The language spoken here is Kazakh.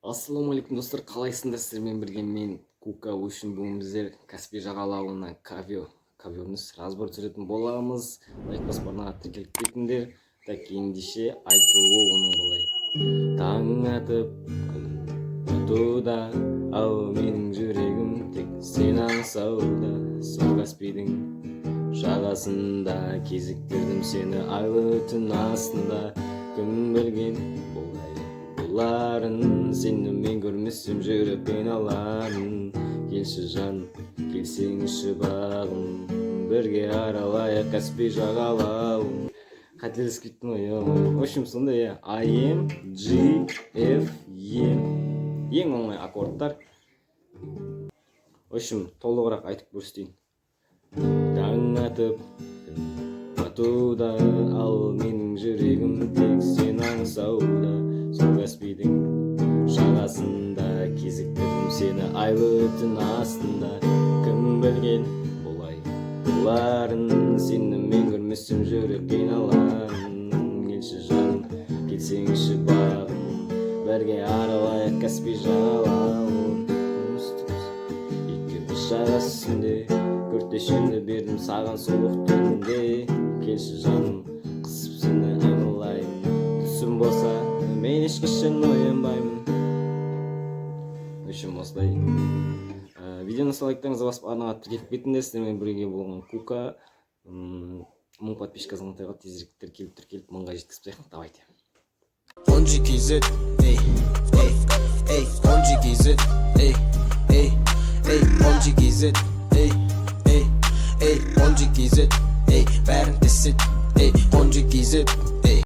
Ассаламу алейкум достар, қалайсыңдар? Сіздермен бірге мен Кука үшін бүгін біздер Каспий жағалауына ковёрный разбор түсіретін боламыз. Лайк басып арнаға тіркеліп кетіңдер. Так, ендеше айтылуы оның былай. Таң атып атуда, ал менің жүрегім тек сен аңсауда. Сол Каспийдің жағасында кезіктірдім сені айлы түн астында. Кім білген бұларын сені мен көрмесем жүрек қиналарын. Келші жан, келсеңші бағым, бірге аралайық Каспий жағалауын. Қателесіп кеттім ғой. В общем, сондай АМ, G, F, E. Ең оңай аккордтар. В общем, толығырақ айтып көрсетейін. Таң атып атуда, ал менің жүрегім тек сен аңсауда. Сол Каспийдің жағасында кезіктірдім сені айлы түн астында. Кім білген бұларын сені мен көрмесем жүрек қиналарын. Келші жан, келсеңші бағым, бірге аралайық Каспий жағалауын. Екі жағасы үстінде көртешемді бердім саған суық түнде. Келші жаным, қысып сені аңлайын. Түсім болса мен ешқашан оянбаймын. В общем, осылай. Видеоны лайктарыңызды басып арнаға тіркеліп кетіңдер. Сіздермен бірге болған Кука. 1000 подписчик азаматтарға тезірек тіркеліп 1000-ға жеткізіп. Давайте. 10GKZ, ey, ey, ey, 10GKZ, ey, ey, ey, 10GKZ, ey, ey, ey, 10GKZ, ey, бәрін тесет, ey, 10GKZ.